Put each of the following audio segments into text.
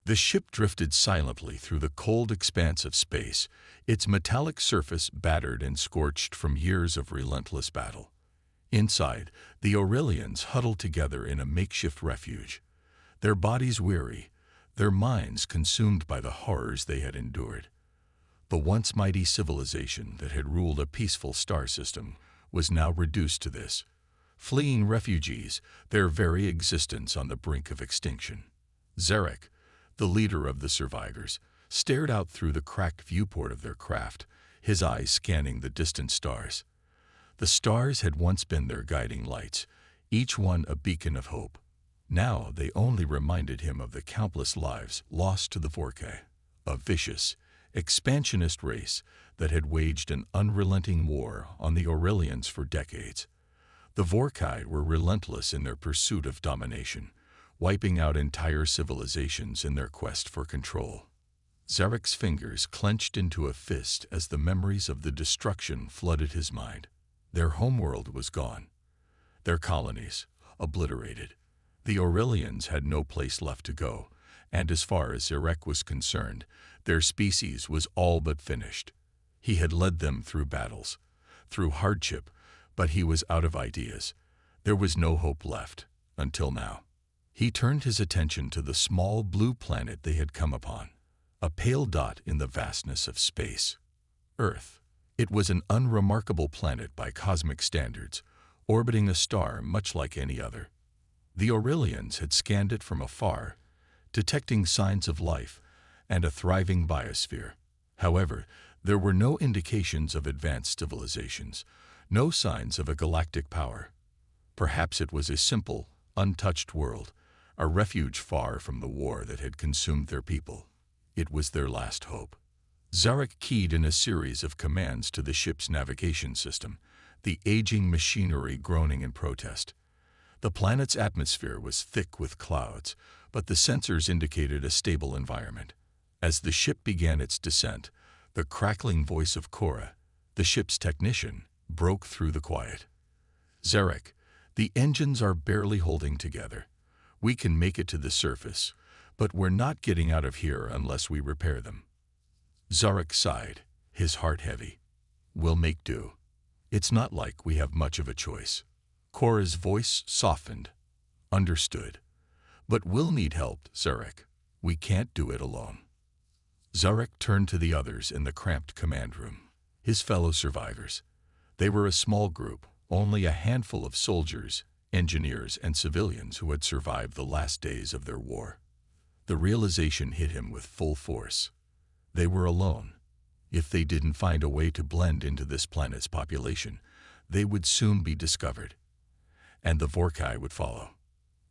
The ship drifted silently through the cold expanse of space, its metallic surface battered and scorched from years of relentless battle. Inside, the Aurelians huddled together in a makeshift refuge, their bodies weary, their minds consumed by the horrors they had endured. The once mighty civilization that had ruled a peaceful star system was now reduced to this, fleeing refugees, their very existence on the brink of extinction. Zarek, the leader of the survivors, stared out through the cracked viewport of their craft, his eyes scanning the distant stars. The stars had once been their guiding lights, each one a beacon of hope. Now they only reminded him of the countless lives lost to the Vorkai, a vicious, expansionist race that had waged an unrelenting war on the Aurelians for decades. The Vorkai were relentless in their pursuit of domination, wiping out entire civilizations in their quest for control. Zarek's fingers clenched into a fist as the memories of the destruction flooded his mind. Their homeworld was gone, their colonies obliterated. The Aurelians had no place left to go, and as far as Zarek was concerned, their species was all but finished. He had led them through battles, through hardship, but he was out of ideas. There was no hope left, until now. He turned his attention to the small blue planet they had come upon, a pale dot in the vastness of space. Earth. It was an unremarkable planet by cosmic standards, orbiting a star much like any other. The Aurelians had scanned it from afar, detecting signs of life and a thriving biosphere. However, there were no indications of advanced civilizations, no signs of a galactic power. Perhaps it was a simple, untouched world, a refuge far from the war that had consumed their people. It was their last hope. Zarek keyed in a series of commands to the ship's navigation system, the aging machinery groaning in protest. The planet's atmosphere was thick with clouds, but the sensors indicated a stable environment. As the ship began its descent, the crackling voice of Cora, the ship's technician, broke through the quiet. "Zarek, the engines are barely holding together. We can make it to the surface, but we're not getting out of here unless we repair them." Zarek sighed, his heart heavy. "We'll make do. It's not like we have much of a choice." Cora's voice softened. "Understood. But we'll need help, Zarek. We can't do it alone." Zarek turned to the others in the cramped command room, his fellow survivors. They were a small group, only a handful of soldiers, engineers, and civilians who had survived the last days of their war. The realization hit him with full force. They were alone. If they didn't find a way to blend into this planet's population, they would soon be discovered. And the Vorkai would follow.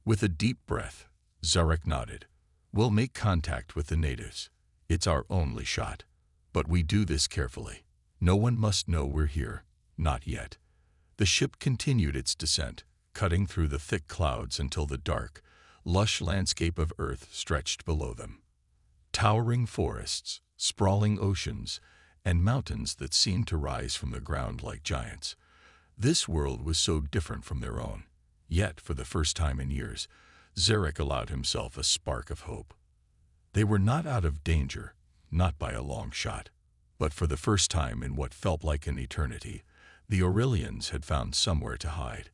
With a deep breath, Zarek nodded. "We'll make contact with the natives. It's our only shot. But we do this carefully. No one must know we're here. Not yet." The ship continued its descent, cutting through the thick clouds until the dark, lush landscape of Earth stretched below them. Towering forests, sprawling oceans, and mountains that seemed to rise from the ground like giants. This world was so different from their own. Yet, for the first time in years, Zarek allowed himself a spark of hope. They were not out of danger, not by a long shot. But for the first time in what felt like an eternity, the Aurelians had found somewhere to hide.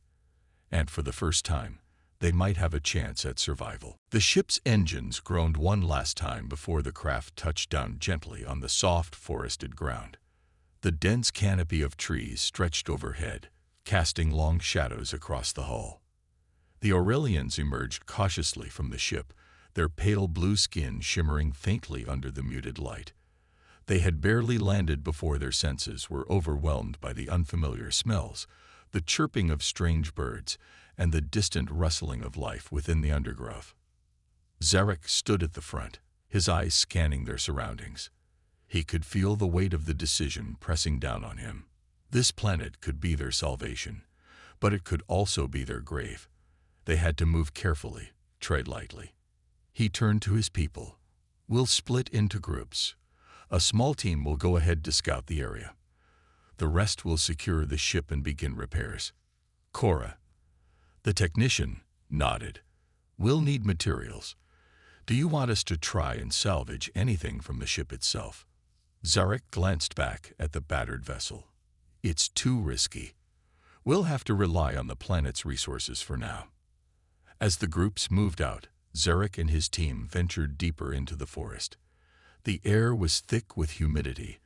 And for the first time, they might have a chance at survival. The ship's engines groaned one last time before the craft touched down gently on the soft, forested ground. The dense canopy of trees stretched overhead, casting long shadows across the hull. The Aurelians emerged cautiously from the ship, their pale blue skin shimmering faintly under the muted light. They had barely landed before their senses were overwhelmed by the unfamiliar smells, the chirping of strange birds, and the distant rustling of life within the undergrowth. Zarek stood at the front, his eyes scanning their surroundings. He could feel the weight of the decision pressing down on him. This planet could be their salvation, but it could also be their grave. They had to move carefully, tread lightly. He turned to his people. "We'll split into groups. A small team will go ahead to scout the area. The rest will secure the ship and begin repairs." Cora, the technician, nodded. "We'll need materials. Do you want us to try and salvage anything from the ship itself? Zarek glanced back at the battered vessel. It's too risky. We'll have to rely on the planet's resources for now. As the groups moved out, Zarek and his team ventured deeper into the forest. The air was thick with humidity,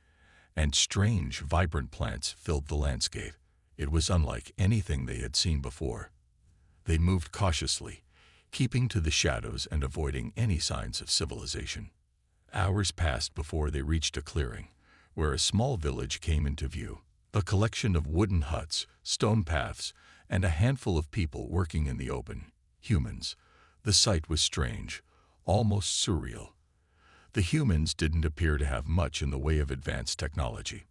and strange, vibrant plants filled the landscape. It was unlike anything they had seen before. They moved cautiously, keeping to the shadows and avoiding any signs of civilization. Hours passed before they reached a clearing, where a small village came into view. A collection of wooden huts, stone paths, and a handful of people working in the open. Humans. The sight was strange, almost surreal. The humans didn't appear to have much in the way of advanced technology.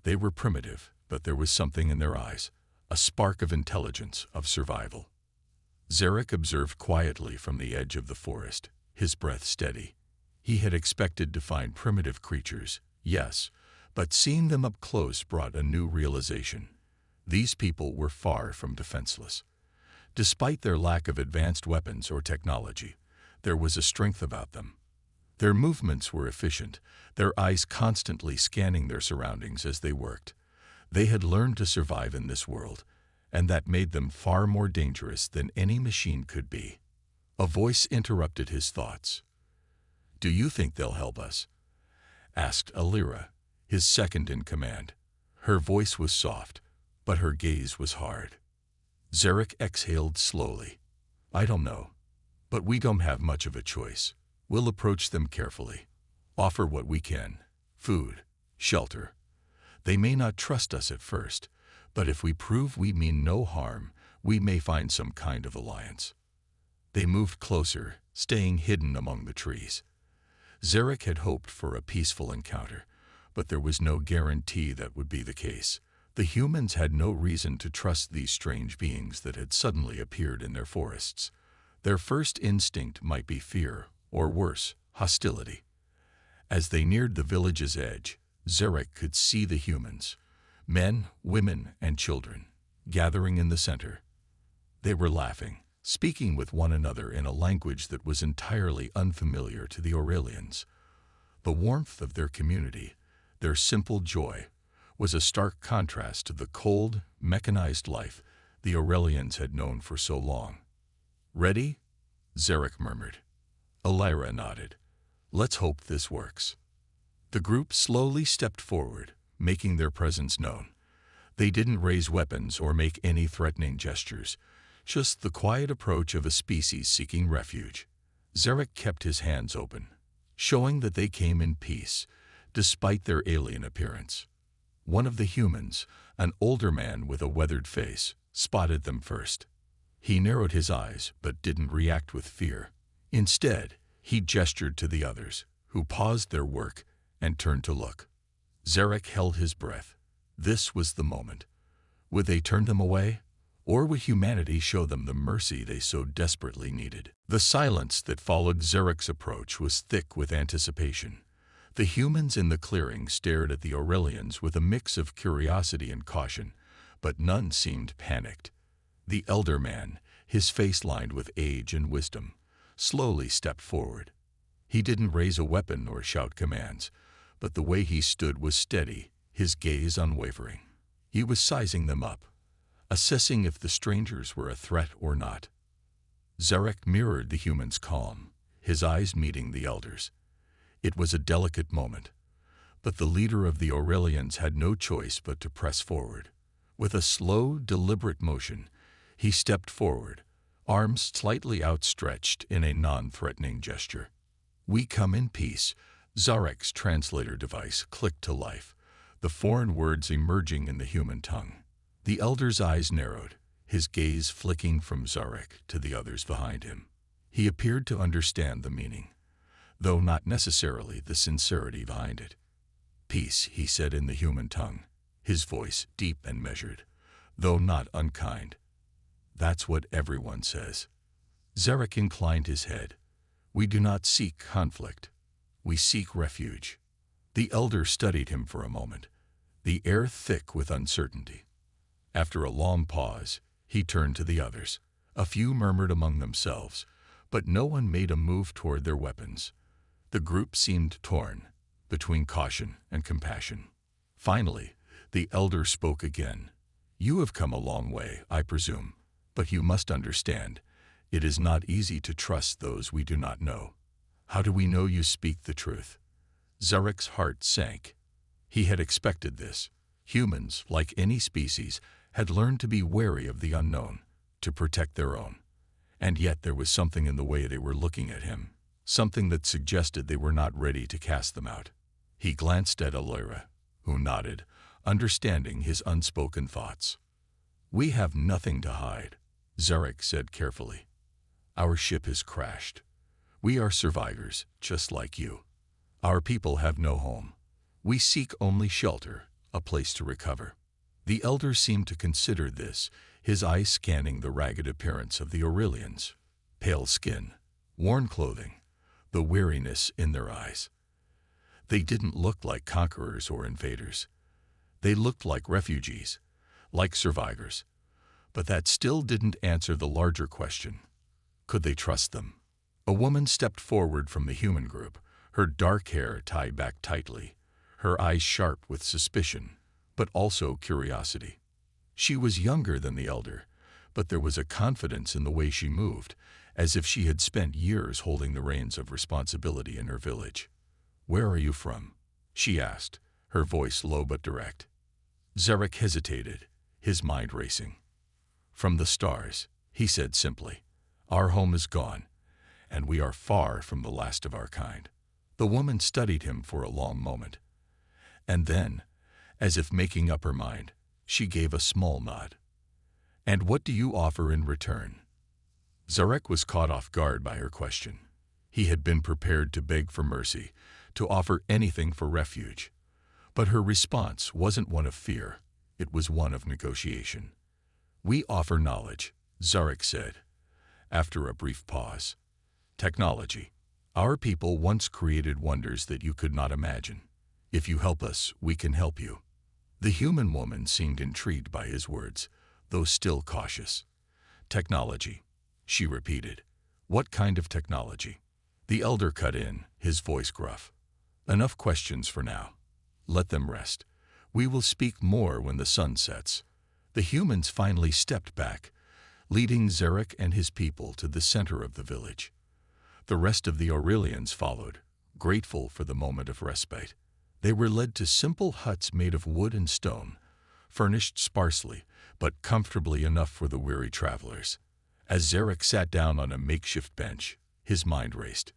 They were primitive, but there was something in their eyes, a spark of intelligence, of survival. Zarek observed quietly from the edge of the forest, his breath steady. He had expected to find primitive creatures, yes, but seeing them up close brought a new realization. These people were far from defenseless. Despite their lack of advanced weapons or technology, there was a strength about them. Their movements were efficient, their eyes constantly scanning their surroundings as they worked. They had learned to survive in this world, and that made them far more dangerous than any machine could be. A voice interrupted his thoughts. "Do you think they'll help us?" asked Alira, his second in command. Her voice was soft, but her gaze was hard. Zarek exhaled slowly. "I don't know, but we don't have much of a choice. We'll approach them carefully, offer what we can, food, shelter. They may not trust us at first, but if we prove we mean no harm, we may find some kind of alliance." They moved closer, staying hidden among the trees. Zarek had hoped for a peaceful encounter, but there was no guarantee that would be the case. The humans had no reason to trust these strange beings that had suddenly appeared in their forests. Their first instinct might be fear, or worse, hostility. As they neared the village's edge, Zarek could see the humans, men, women, and children, gathering in the center. They were laughing, speaking with one another in a language that was entirely unfamiliar to the Aurelians. The warmth of their community, their simple joy, was a stark contrast to the cold, mechanized life the Aurelians had known for so long. "Ready?" Zarek murmured. Alira nodded. "Let's hope this works." The group slowly stepped forward, making their presence known. They didn't raise weapons or make any threatening gestures, just the quiet approach of a species seeking refuge. Zarek kept his hands open, showing that they came in peace, despite their alien appearance. One of the humans, an older man with a weathered face, spotted them first. He narrowed his eyes but didn't react with fear. Instead, he gestured to the others, who paused their work and turned to look. Zarek held his breath. This was the moment. Would they turn them away? Or would humanity show them the mercy they so desperately needed? The silence that followed Zarek's approach was thick with anticipation. The humans in the clearing stared at the Aurelians with a mix of curiosity and caution, but none seemed panicked. The elder man, his face lined with age and wisdom, slowly stepped forward. He didn't raise a weapon or shout commands, but the way he stood was steady, his gaze unwavering. He was sizing them up, assessing if the strangers were a threat or not. Zarek mirrored the humans' calm, his eyes meeting the elders. It was a delicate moment, but the leader of the Aurelians had no choice but to press forward. With a slow, deliberate motion, he stepped forward, arms slightly outstretched in a non-threatening gesture. "We come in peace." Zarek's translator device clicked to life, the foreign words emerging in the human tongue. The elder's eyes narrowed, his gaze flicking from Zarek to the others behind him. He appeared to understand the meaning, though not necessarily the sincerity behind it. "Peace," he said in the human tongue, his voice deep and measured, though not unkind. "That's what everyone says." Zarek inclined his head. "We do not seek conflict. We seek refuge." The elder studied him for a moment, the air thick with uncertainty. After a long pause, he turned to the others. A few murmured among themselves, but no one made a move toward their weapons. The group seemed torn between caution and compassion. Finally, the elder spoke again. "You have come a long way, I presume, but you must understand, it is not easy to trust those we do not know. How do we know you speak the truth?" Zarek's heart sank. He had expected this. Humans, like any species, had learned to be wary of the unknown, to protect their own. And yet there was something in the way they were looking at him, something that suggested they were not ready to cast them out. He glanced at Alira, who nodded, understanding his unspoken thoughts. "We have nothing to hide," Zarek said carefully. "Our ship has crashed. We are survivors, just like you. Our people have no home. We seek only shelter, a place to recover." The elder seemed to consider this, his eyes scanning the ragged appearance of the Aurelians. Pale skin, worn clothing, the weariness in their eyes. They didn't look like conquerors or invaders. They looked like refugees, like survivors. But that still didn't answer the larger question. Could they trust them? A woman stepped forward from the human group, her dark hair tied back tightly, her eyes sharp with suspicion, but also curiosity. She was younger than the elder, but there was a confidence in the way she moved, as if she had spent years holding the reins of responsibility in her village. "Where are you from?" she asked, her voice low but direct. Zarek hesitated, his mind racing. "From the stars," he said simply. "Our home is gone, and we are far from the last of our kind." The woman studied him for a long moment. And then, as if making up her mind, she gave a small nod. "And what do you offer in return?" Zarek was caught off guard by her question. He had been prepared to beg for mercy, to offer anything for refuge. But her response wasn't one of fear, it was one of negotiation. "We offer knowledge," Zarek said, after a brief pause. "Technology. Our people once created wonders that you could not imagine. If you help us, we can help you." The human woman seemed intrigued by his words, though still cautious. "Technology," she repeated. "What kind of technology?" The elder cut in, his voice gruff. "Enough questions for now. Let them rest. We will speak more when the sun sets." The humans finally stepped back, leading Zarek and his people to the center of the village. The rest of the Aurelians followed, grateful for the moment of respite. They were led to simple huts made of wood and stone, furnished sparsely, but comfortably enough for the weary travelers. As Zarek sat down on a makeshift bench, his mind raced.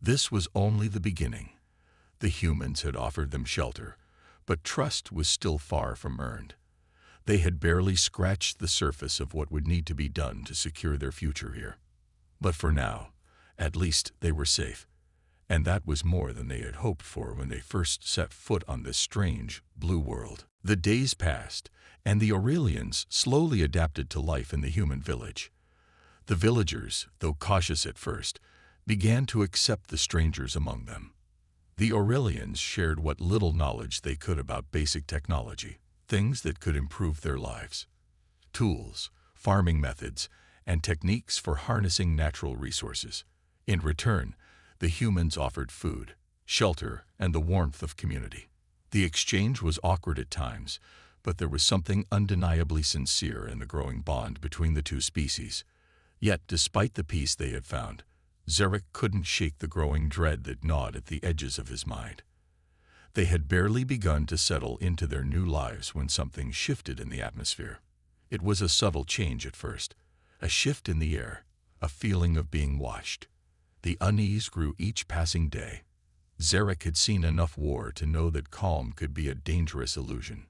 This was only the beginning. The humans had offered them shelter, but trust was still far from earned. They had barely scratched the surface of what would need to be done to secure their future here. But for now, at least they were safe. And that was more than they had hoped for when they first set foot on this strange, blue world. The days passed, and the Aurelians slowly adapted to life in the human village. The villagers, though cautious at first, began to accept the strangers among them. The Aurelians shared what little knowledge they could about basic technology, things that could improve their lives. Tools, farming methods, and techniques for harnessing natural resources. In return, the humans offered food, shelter, and the warmth of community. The exchange was awkward at times, but there was something undeniably sincere in the growing bond between the two species. Yet, despite the peace they had found, Zarek couldn't shake the growing dread that gnawed at the edges of his mind. They had barely begun to settle into their new lives when something shifted in the atmosphere. It was a subtle change at first, a shift in the air, a feeling of being watched. The unease grew each passing day. Zarek had seen enough war to know that calm could be a dangerous illusion.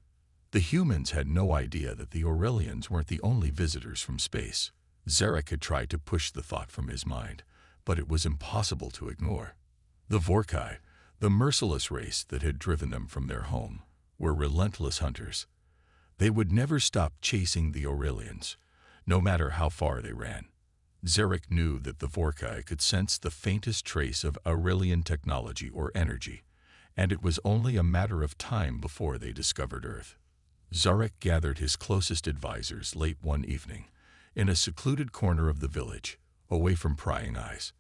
The humans had no idea that the Aurelians weren't the only visitors from space. Zarek had tried to push the thought from his mind, but it was impossible to ignore. The Vorkai, the merciless race that had driven them from their home, were relentless hunters. They would never stop chasing the Aurelians, no matter how far they ran. Zarek knew that the Vorkai could sense the faintest trace of Aurelian technology or energy, and it was only a matter of time before they discovered Earth. Zarek gathered his closest advisors late one evening, in a secluded corner of the village, away from prying eyes.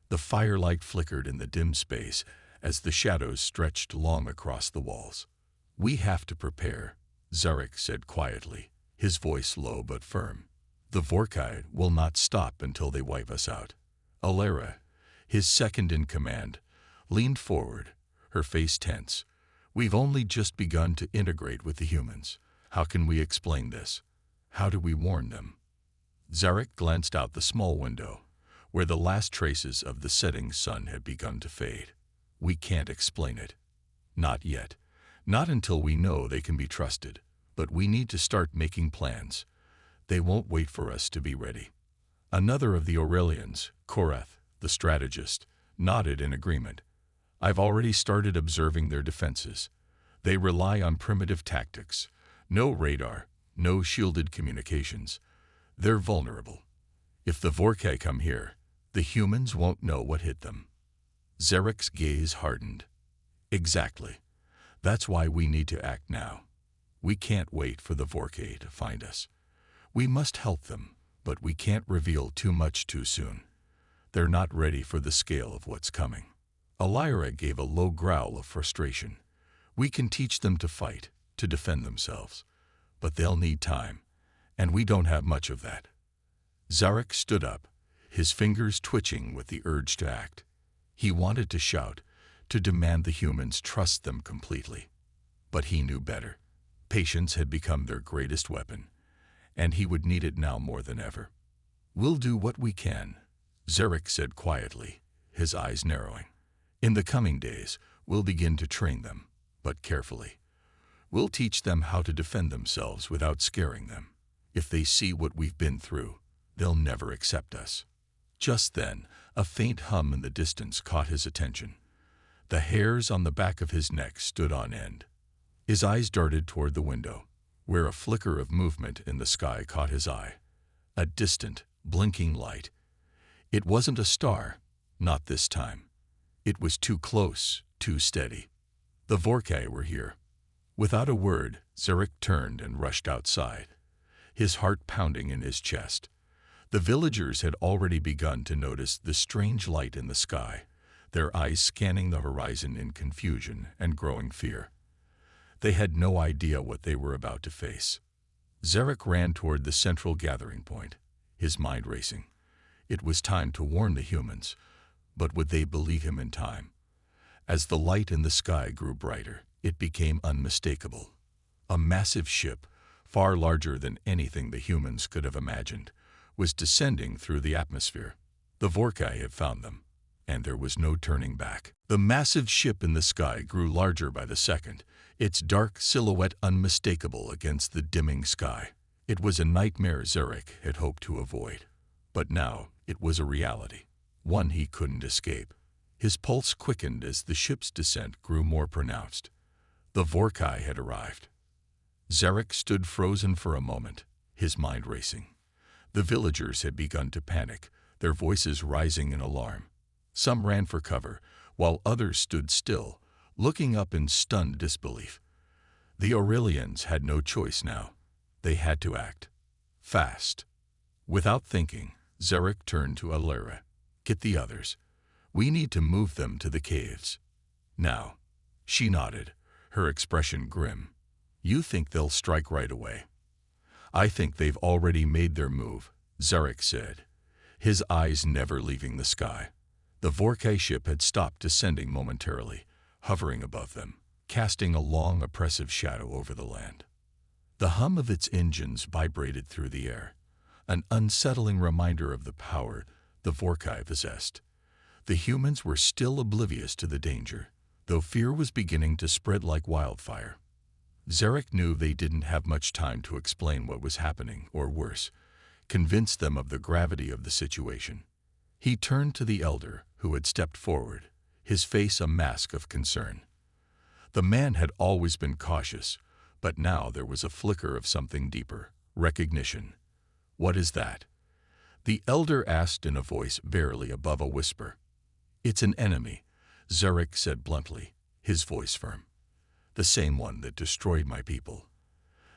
The firelight flickered in the dim space as the shadows stretched long across the walls. "We have to prepare," Zarek said quietly, his voice low but firm. "The Vorkai will not stop until they wipe us out." Alera, his second-in-command, leaned forward, her face tense. "We've only just begun to integrate with the humans. How can we explain this? How do we warn them?" Zarek glanced out the small window, where the last traces of the setting sun had begun to fade. "We can't explain it. Not yet. Not until we know they can be trusted. But we need to start making plans. They won't wait for us to be ready." Another of the Aurelians, Korath, the strategist, nodded in agreement. "I've already started observing their defenses. They rely on primitive tactics. No radar, no shielded communications. They're vulnerable. If the Vorkai come here, the humans won't know what hit them." Zarek's gaze hardened. "Exactly. That's why we need to act now. We can't wait for the Vorkai to find us. We must help them, but we can't reveal too much too soon. They're not ready for the scale of what's coming." Alira gave a low growl of frustration. "We can teach them to fight, to defend themselves. But they'll need time, and we don't have much of that." Zarek stood up, his fingers twitching with the urge to act. He wanted to shout, to demand the humans trust them completely. But he knew better. Patience had become their greatest weapon, and he would need it now more than ever. "We'll do what we can," Zarek said quietly, his eyes narrowing. "In the coming days, we'll begin to train them, but carefully. We'll teach them how to defend themselves without scaring them. If they see what we've been through, they'll never accept us." Just then, a faint hum in the distance caught his attention. The hairs on the back of his neck stood on end. His eyes darted toward the window, where a flicker of movement in the sky caught his eye. A distant, blinking light. It wasn't a star, not this time. It was too close, too steady. The Vorkai were here. Without a word, Zarek turned and rushed outside, his heart pounding in his chest. The villagers had already begun to notice the strange light in the sky, their eyes scanning the horizon in confusion and growing fear. They had no idea what they were about to face. Zarek ran toward the central gathering point, his mind racing. It was time to warn the humans, but would they believe him in time? As the light in the sky grew brighter, it became unmistakable. A massive ship, far larger than anything the humans could have imagined, was descending through the atmosphere. The Vorkai had found them, and there was no turning back. The massive ship in the sky grew larger by the second, its dark silhouette unmistakable against the dimming sky. It was a nightmare Zarek had hoped to avoid. But now it was a reality, one he couldn't escape. His pulse quickened as the ship's descent grew more pronounced. The Vorkai had arrived. Zarek stood frozen for a moment, his mind racing. The villagers had begun to panic, their voices rising in alarm. Some ran for cover, while others stood still, looking up in stunned disbelief. The Aurelians had no choice now. They had to act. Fast. Without thinking, Zarek turned to Alira. "Get the others. We need to move them to the caves. Now." She nodded, her expression grim. "You think they'll strike right away?" "I think they've already made their move," Zarek said, his eyes never leaving the sky. The Vorkai ship had stopped descending momentarily, hovering above them, casting a long, oppressive shadow over the land. The hum of its engines vibrated through the air, an unsettling reminder of the power the Vorkai possessed. The humans were still oblivious to the danger, though fear was beginning to spread like wildfire. Zarek knew they didn't have much time to explain what was happening, or worse, convince them of the gravity of the situation. He turned to the elder, who had stepped forward, his face a mask of concern. The man had always been cautious, but now there was a flicker of something deeper, recognition. "What is that?" The elder asked in a voice barely above a whisper. "It's an enemy," Zarek said bluntly, his voice firm. "The same one that destroyed my people.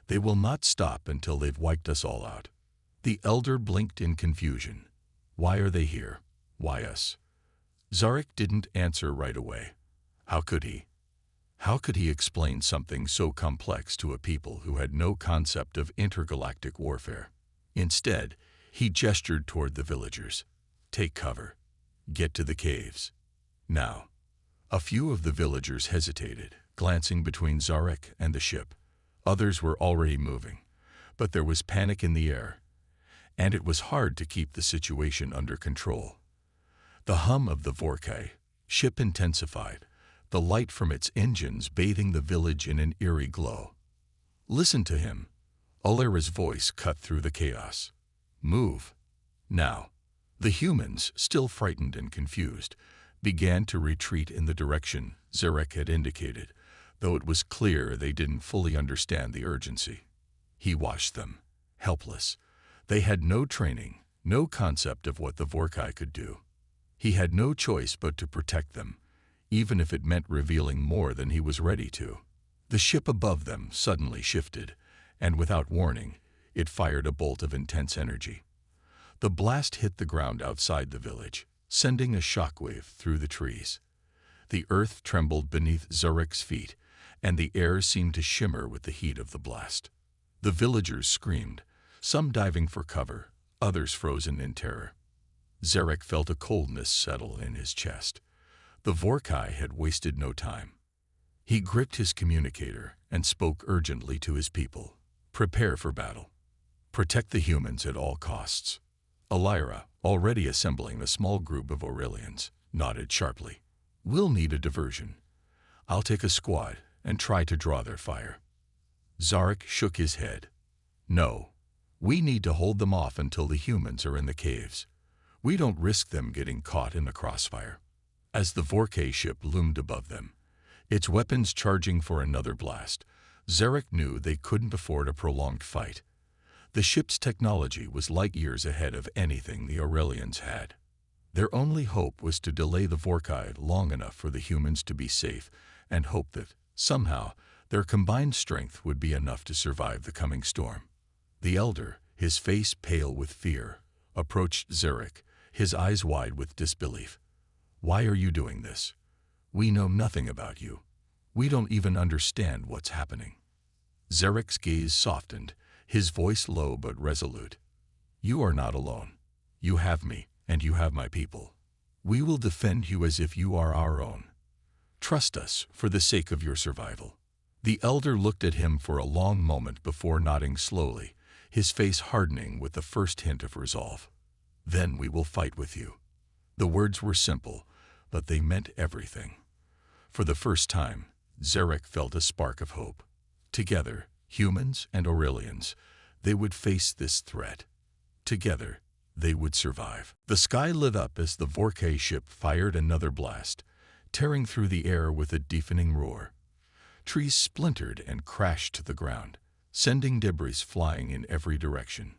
They will not stop until they've wiped us all out." The elder blinked in confusion. Why are they here? Why us? Zarek didn't answer right away. How could he? How could he explain something so complex to a people who had no concept of intergalactic warfare? Instead, he gestured toward the villagers. Take cover. Get to the caves. Now. A few of the villagers hesitated, glancing between Zarek and the ship. Others were already moving, but there was panic in the air, and it was hard to keep the situation under control. The hum of the Vorkai ship intensified, the light from its engines bathing the village in an eerie glow. Listen to him. Alera's voice cut through the chaos. Move. Now. The humans, still frightened and confused, began to retreat in the direction Zarek had indicated, though it was clear they didn't fully understand the urgency. He watched them, helpless. They had no training, no concept of what the Vorkai could do. He had no choice but to protect them, even if it meant revealing more than he was ready to. The ship above them suddenly shifted, and without warning, it fired a bolt of intense energy. The blast hit the ground outside the village, sending a shockwave through the trees. The earth trembled beneath Zarek's feet, and the air seemed to shimmer with the heat of the blast. The villagers screamed, some diving for cover, others frozen in terror. Zarek felt a coldness settle in his chest. The Vorkai had wasted no time. He gripped his communicator and spoke urgently to his people. Prepare for battle. Protect the humans at all costs. Alira, already assembling a small group of Aurelians, nodded sharply. We'll need a diversion. I'll take a squad and try to draw their fire. Zarek shook his head. No. We need to hold them off until the humans are in the caves. We don't risk them getting caught in the crossfire. As the Vorkai ship loomed above them, its weapons charging for another blast, Zarek knew they couldn't afford a prolonged fight. The ship's technology was light years ahead of anything the Aurelians had. Their only hope was to delay the Vorkai long enough for the humans to be safe and hope that, somehow, their combined strength would be enough to survive the coming storm. The Elder, his face pale with fear, approached Zarek, his eyes wide with disbelief. Why are you doing this? We know nothing about you. We don't even understand what's happening. Zarek's gaze softened, his voice low but resolute. You are not alone. You have me, and you have my people. We will defend you as if you are our own. Trust us for the sake of your survival. The Elder looked at him for a long moment before nodding slowly, his face hardening with the first hint of resolve. Then we will fight with you. The words were simple, but they meant everything. For the first time, Zarek felt a spark of hope. Together, humans and Aurelians, they would face this threat. Together, they would survive. The sky lit up as the Vorkai ship fired another blast, tearing through the air with a deafening roar. Trees splintered and crashed to the ground, sending debris flying in every direction.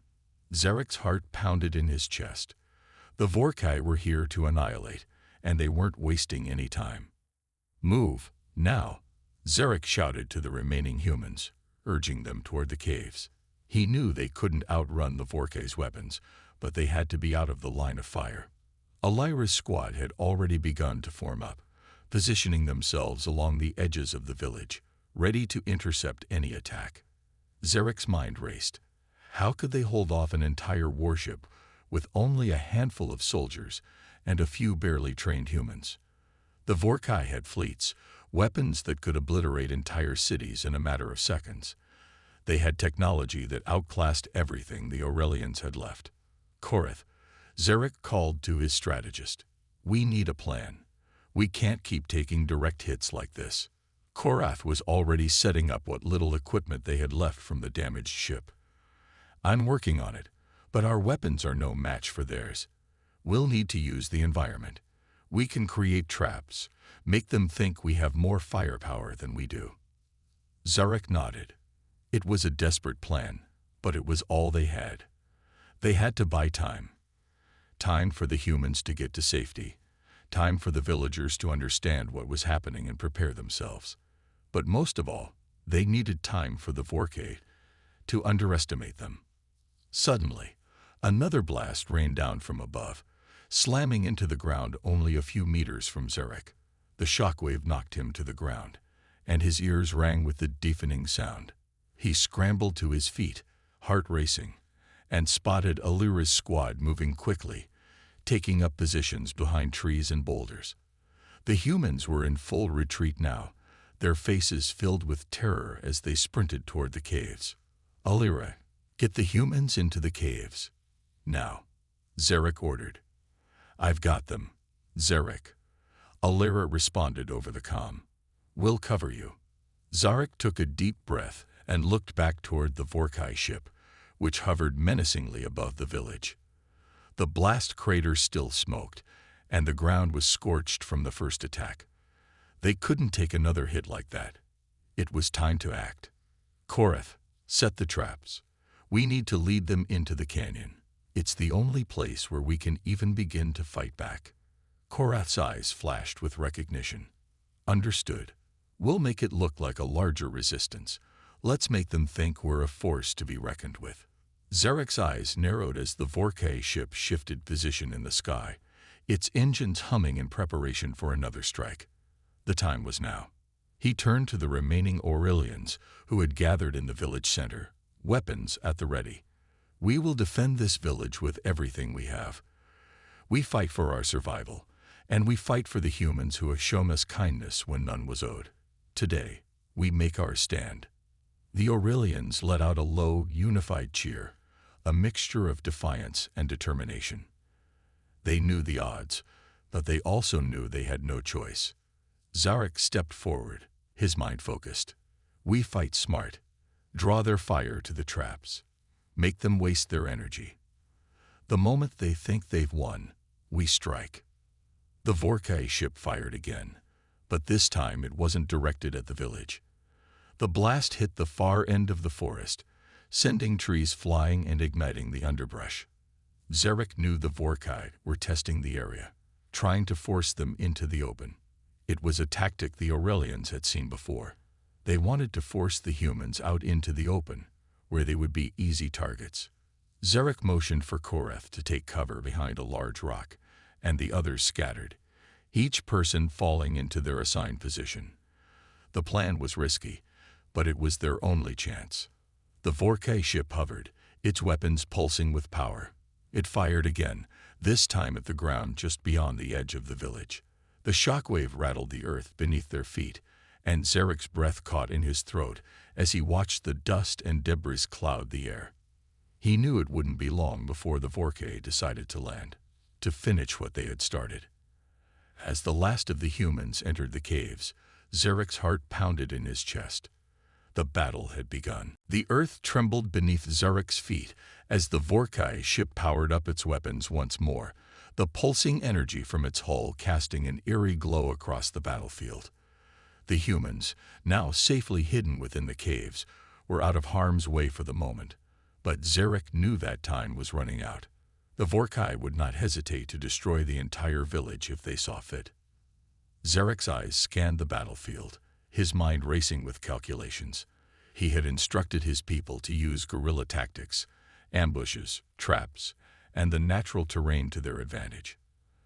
Zarek's heart pounded in his chest. The Vorkai were here to annihilate, and they weren't wasting any time. Move, now, Zarek shouted to the remaining humans, urging them toward the caves. He knew they couldn't outrun the Vorkai's weapons, but they had to be out of the line of fire. Alira's squad had already begun to form up, positioning themselves along the edges of the village, ready to intercept any attack. Zarek's mind raced. How could they hold off an entire warship with only a handful of soldiers and a few barely trained humans? The Vorkai had fleets, weapons that could obliterate entire cities in a matter of seconds. They had technology that outclassed everything the Aurelians had left. Korath, Zarek called to his strategist. We need a plan. We can't keep taking direct hits like this. Korath was already setting up what little equipment they had left from the damaged ship. I'm working on it, but our weapons are no match for theirs. We'll need to use the environment. We can create traps, make them think we have more firepower than we do. Zarek nodded. It was a desperate plan, but it was all they had. They had to buy time. Time for the humans to get to safety. Time for the villagers to understand what was happening and prepare themselves. But most of all, they needed time for the Vorkai to underestimate them. Suddenly, Another blast rained down from above, slamming into the ground only a few meters from Zarek. The shockwave knocked him to the ground, and his ears rang with the deafening sound. He scrambled to his feet, heart racing, and spotted Alira's squad moving quickly, taking up positions behind trees and boulders. The humans were in full retreat now, their faces filled with terror as they sprinted toward the caves. "Alira, get the humans into the caves. Now," Zarek ordered. "I've got them, Zarek," Alira responded over the comm. "We'll cover you." Zarek took a deep breath and looked back toward the Vorkai ship, which hovered menacingly above the village. The blast crater still smoked, and the ground was scorched from the first attack. They couldn't take another hit like that. It was time to act. "Korath, set the traps. We need to lead them into the canyon. It's the only place where we can even begin to fight back." Korath's eyes flashed with recognition. "Understood. We'll make it look like a larger resistance. Let's make them think we're a force to be reckoned with." Zarek's eyes narrowed as the Vorkai ship shifted position in the sky, its engines humming in preparation for another strike. The time was now. He turned to the remaining Aurelians who had gathered in the village center, weapons at the ready. "We will defend this village with everything we have. We fight for our survival, and we fight for the humans who have shown us kindness when none was owed. Today, we make our stand." The Aurelians let out a low, unified cheer, a mixture of defiance and determination. They knew the odds, but they also knew they had no choice. Zarek stepped forward, his mind focused. "We fight smart. Draw their fire to the traps. Make them waste their energy. The moment they think they've won, we strike." The Vorkai ship fired again, but this time it wasn't directed at the village. The blast hit the far end of the forest, sending trees flying and igniting the underbrush. Zarek knew the Vorkai were testing the area, trying to force them into the open. It was a tactic the Aurelians had seen before. They wanted to force the humans out into the open, where they would be easy targets. Zarek motioned for Korath to take cover behind a large rock, and the others scattered, each person falling into their assigned position. The plan was risky, but it was their only chance. The Vorkai ship hovered, its weapons pulsing with power. It fired again, this time at the ground just beyond the edge of the village. The shockwave rattled the earth beneath their feet, and Zarek's breath caught in his throat as he watched the dust and debris cloud the air. He knew it wouldn't be long before the Vorkai decided to land, to finish what they had started. As the last of the humans entered the caves, Zarek's heart pounded in his chest. The battle had begun. The earth trembled beneath Zarek's feet as the Vorkai ship powered up its weapons once more, the pulsing energy from its hull casting an eerie glow across the battlefield. The humans, now safely hidden within the caves, were out of harm's way for the moment, but Zarek knew that time was running out. The Vorkai would not hesitate to destroy the entire village if they saw fit. Zarek's eyes scanned the battlefield, his mind racing with calculations. He had instructed his people to use guerrilla tactics, ambushes, traps, and the natural terrain to their advantage.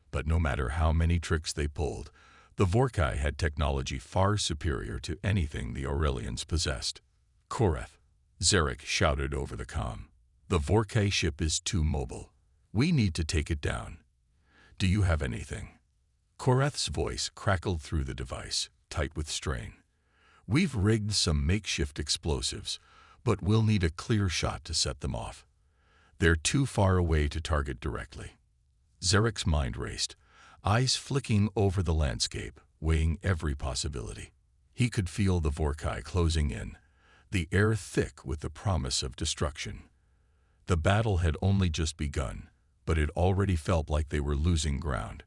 But no matter how many tricks they pulled, the Vorkai had technology far superior to anything the Aurelians possessed. "Korath," Zarek shouted over the comm. "The Vorkai ship is too mobile. We need to take it down. Do you have anything?" Korath's voice crackled through the device, tight with strain. "We've rigged some makeshift explosives, but we'll need a clear shot to set them off. They're too far away to target directly." Zarek's mind raced, eyes flicking over the landscape, weighing every possibility. He could feel the Vorkai closing in, the air thick with the promise of destruction. The battle had only just begun, but it already felt like they were losing ground.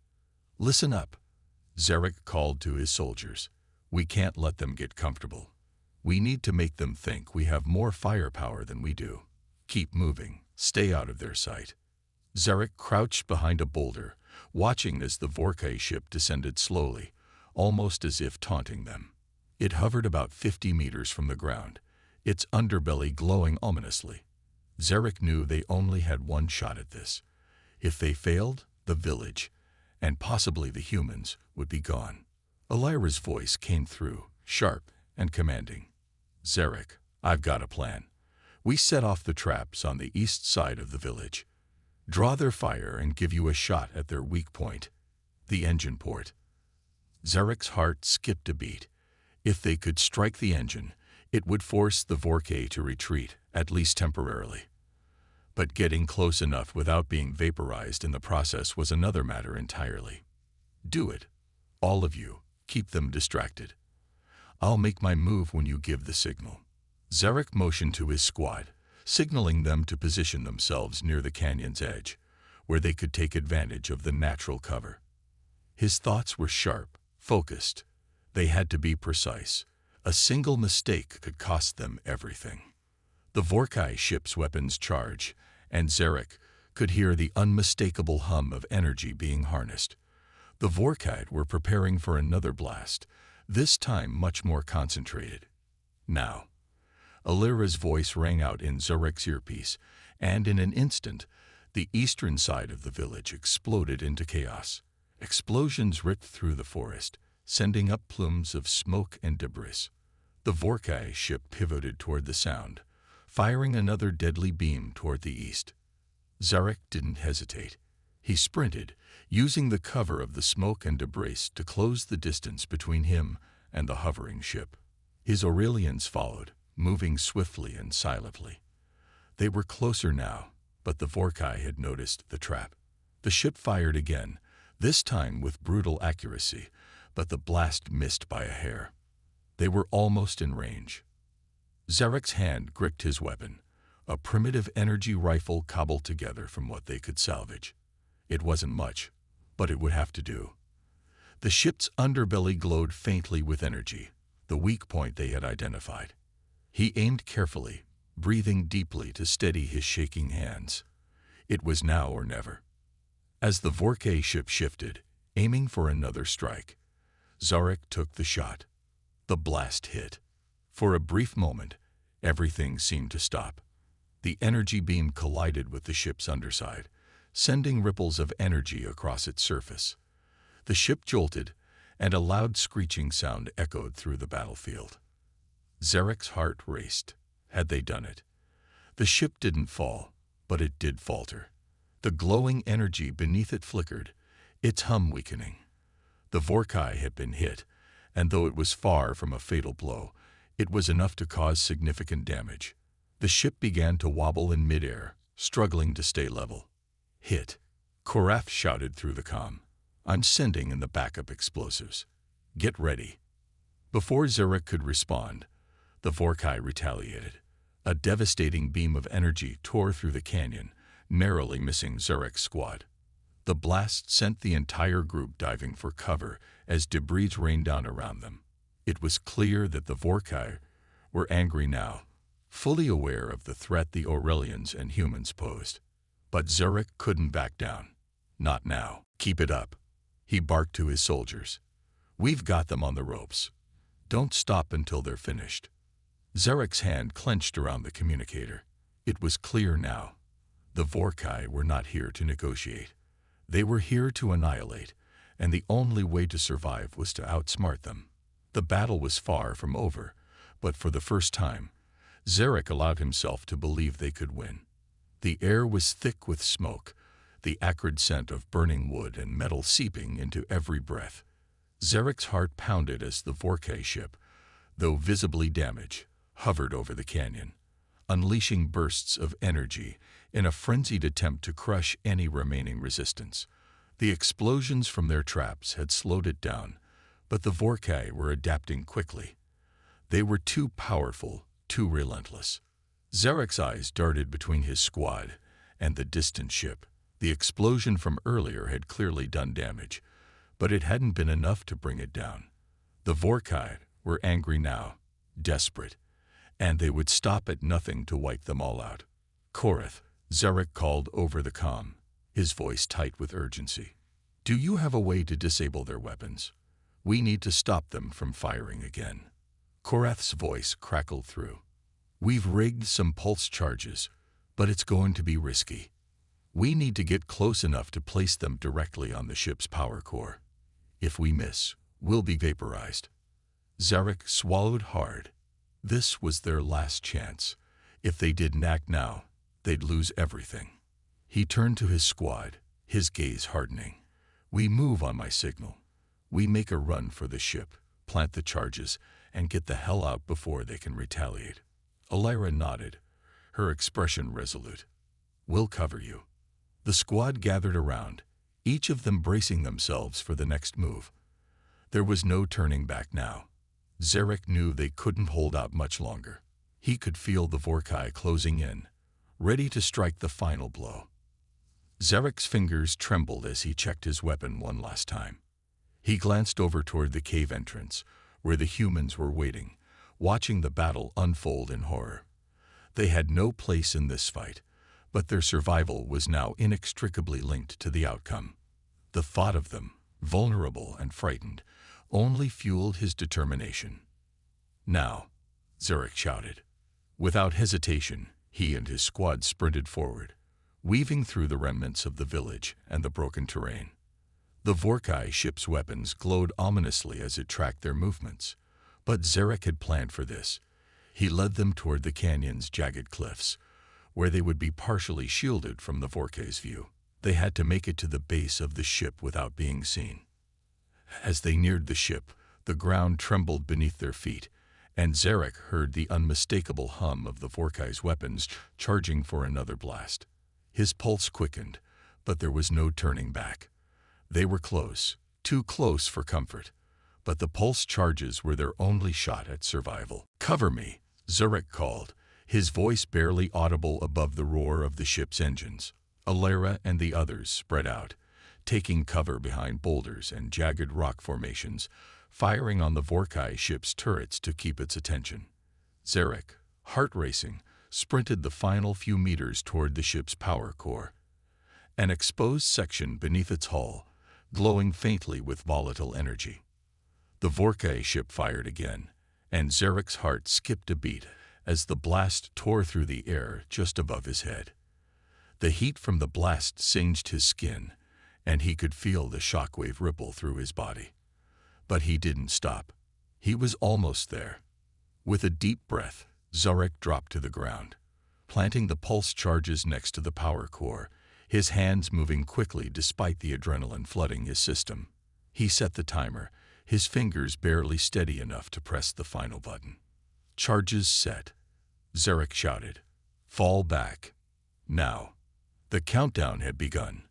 "Listen up," Zarek called to his soldiers. "We can't let them get comfortable. We need to make them think we have more firepower than we do. Keep moving. Stay out of their sight." Zarek crouched behind a boulder, watching as the Vorkai ship descended slowly, almost as if taunting them. It hovered about 50 meters from the ground, its underbelly glowing ominously. Zarek knew they only had one shot at this. If they failed, the village, and possibly the humans, would be gone. Elira's voice came through, sharp and commanding. Zarek, I've got a plan. We set off the traps on the east side of the village. Draw their fire and give you a shot at their weak point, the engine port. Zarek's heart skipped a beat. If they could strike the engine, it would force the Vorkay to retreat, at least temporarily. But getting close enough without being vaporized in the process was another matter entirely. Do it. All of you. Keep them distracted. I'll make my move when you give the signal. Zarek motioned to his squad, signaling them to position themselves near the canyon's edge, where they could take advantage of the natural cover. His thoughts were sharp, focused. They had to be precise. A single mistake could cost them everything. The Vorkay ship's weapons charge, and Zarek could hear the unmistakable hum of energy being harnessed. The Vorkay were preparing for another blast, this time much more concentrated. Now, Elira's voice rang out in Zarek's earpiece, and in an instant, the eastern side of the village exploded into chaos. Explosions ripped through the forest, sending up plumes of smoke and debris. The Vorkay ship pivoted toward the sound, firing another deadly beam toward the east. Zarek didn't hesitate. He sprinted, using the cover of the smoke and debris to close the distance between him and the hovering ship. His Aurelians followed, moving swiftly and silently. They were closer now, but the Vorkay had noticed the trap. The ship fired again, this time with brutal accuracy, but the blast missed by a hair. They were almost in range. Zarek's hand gripped his weapon, a primitive energy rifle cobbled together from what they could salvage. It wasn't much, but it would have to do. The ship's underbelly glowed faintly with energy, the weak point they had identified. He aimed carefully, breathing deeply to steady his shaking hands. It was now or never. As the Vorkay ship shifted, aiming for another strike, Zarek took the shot. The blast hit. For a brief moment, everything seemed to stop. The energy beam collided with the ship's underside, sending ripples of energy across its surface. The ship jolted, and a loud screeching sound echoed through the battlefield. Zarek's heart raced. Had they done it? The ship didn't fall, but it did falter. The glowing energy beneath it flickered, its hum weakening. The Vorkay had been hit, and though it was far from a fatal blow, it was enough to cause significant damage. The ship began to wobble in midair, struggling to stay level. Hit. Korath shouted through the comm. I'm sending in the backup explosives. Get ready. Before Zarek could respond, the Vorkay retaliated. A devastating beam of energy tore through the canyon, narrowly missing Zarek's squad. The blast sent the entire group diving for cover as debris rained down around them. It was clear that the Vorkay were angry now, fully aware of the threat the Aurelians and humans posed. But Zarek couldn't back down. Not now. Keep it up, he barked to his soldiers. We've got them on the ropes. Don't stop until they're finished. Zarek's hand clenched around the communicator. It was clear now. The Vorkay were not here to negotiate. They were here to annihilate, and the only way to survive was to outsmart them. The battle was far from over, but for the first time, Zarek allowed himself to believe they could win. The air was thick with smoke, the acrid scent of burning wood and metal seeping into every breath. Zarek's heart pounded as the Vorkay ship, though visibly damaged, hovered over the canyon, unleashing bursts of energy in a frenzied attempt to crush any remaining resistance. The explosions from their traps had slowed it down, but the Vorkay were adapting quickly. They were too powerful, too relentless. Zarek's eyes darted between his squad and the distant ship. The explosion from earlier had clearly done damage, but it hadn't been enough to bring it down. The Vorkay were angry now, desperate, and they would stop at nothing to wipe them all out. Korath, Zarek called over the comm, his voice tight with urgency. Do you have a way to disable their weapons? We need to stop them from firing again. Korath's voice crackled through. We've rigged some pulse charges, But it's going to be risky. We need to get close enough to place them directly on the ship's power core. If we miss, we'll be vaporized. Zarek swallowed hard. This was their last chance. If they didn't act now, they'd lose everything. He turned to his squad, his gaze hardening. We move on my signal. We make a run for the ship, plant the charges, and get the hell out before they can retaliate. Elira nodded, her expression resolute. We'll cover you. The squad gathered around, each of them bracing themselves for the next move. There was no turning back now. Zarek knew they couldn't hold out much longer. He could feel the Vorkai closing in, ready to strike the final blow. Zarek's fingers trembled as he checked his weapon one last time. He glanced over toward the cave entrance, where the humans were waiting, watching the battle unfold in horror. They had no place in this fight, but their survival was now inextricably linked to the outcome. The thought of them, vulnerable and frightened, only fueled his determination. Now, Zarek shouted. Without hesitation, he and his squad sprinted forward, weaving through the remnants of the village and the broken terrain. The Vorkai ship's weapons glowed ominously as it tracked their movements, but Zarek had planned for this. He led them toward the canyon's jagged cliffs, where they would be partially shielded from the Vorkai's view. They had to make it to the base of the ship without being seen. As they neared the ship, the ground trembled beneath their feet, and Zarek heard the unmistakable hum of the Vorkai's weapons charging for another blast. His pulse quickened, but there was no turning back. They were close, too close for comfort, but the pulse charges were their only shot at survival. "Cover me," Zarek called, his voice barely audible above the roar of the ship's engines. Elira and the others spread out, taking cover behind boulders and jagged rock formations, firing on the Vorkai ship's turrets to keep its attention. Zarek, heart racing, sprinted the final few meters toward the ship's power core. An exposed section beneath its hull, glowing faintly with volatile energy. The Vorkai ship fired again, and Zarek's heart skipped a beat as the blast tore through the air just above his head. The heat from the blast singed his skin, and he could feel the shockwave ripple through his body. But he didn't stop. He was almost there. With a deep breath, Zarek dropped to the ground, planting the pulse charges next to the power core, his hands moving quickly despite the adrenaline flooding his system. He set the timer, his fingers barely steady enough to press the final button. "Charges set," Zarek shouted. "Fall back. Now." The countdown had begun.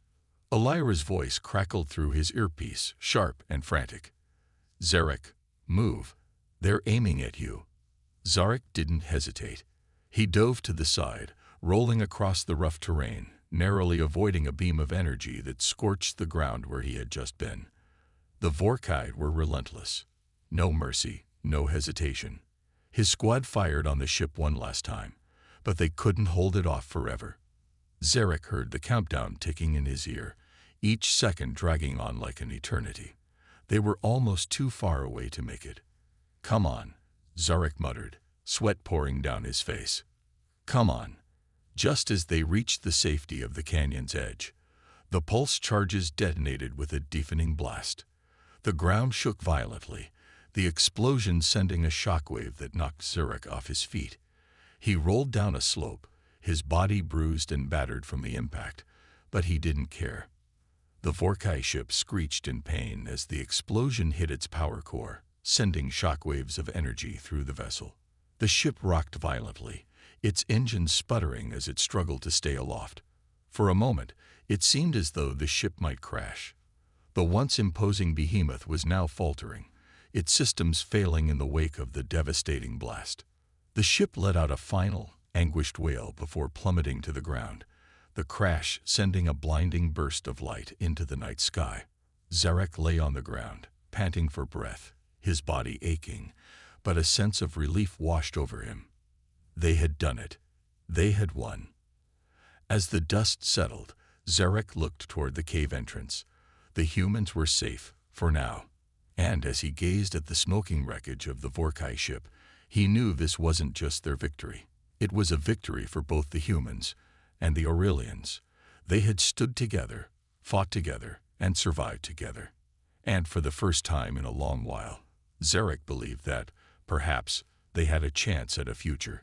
Elira's voice crackled through his earpiece, sharp and frantic. "Zarek, move. They're aiming at you." Zarek didn't hesitate. He dove to the side, rolling across the rough terrain, narrowly avoiding a beam of energy that scorched the ground where he had just been. The Vorkai were relentless. No mercy, no hesitation. His squad fired on the ship one last time, but they couldn't hold it off forever. Zarek heard the countdown ticking in his ear, each second dragging on like an eternity. They were almost too far away to make it. "Come on," Zarek muttered, sweat pouring down his face. "Come on." Just as they reached the safety of the canyon's edge, the pulse charges detonated with a deafening blast. The ground shook violently, the explosion sending a shockwave that knocked Zarek off his feet. He rolled down a slope, his body bruised and battered from the impact, but he didn't care. The Vorkai ship screeched in pain as the explosion hit its power core, sending shockwaves of energy through the vessel. The ship rocked violently, its engines sputtering as it struggled to stay aloft. For a moment, it seemed as though the ship might crash. The once imposing behemoth was now faltering, its systems failing in the wake of the devastating blast. The ship let out a final, anguished wail before plummeting to the ground, the crash sending a blinding burst of light into the night sky. Zarek lay on the ground, panting for breath, his body aching, but a sense of relief washed over him. They had done it. They had won. As the dust settled, Zarek looked toward the cave entrance. The humans were safe, for now. And as he gazed at the smoking wreckage of the Vorkai ship, he knew this wasn't just their victory. It was a victory for both the humans and the Aurelians. They had stood together, fought together, and survived together. And for the first time in a long while, Zarek believed that, perhaps, they had a chance at a future.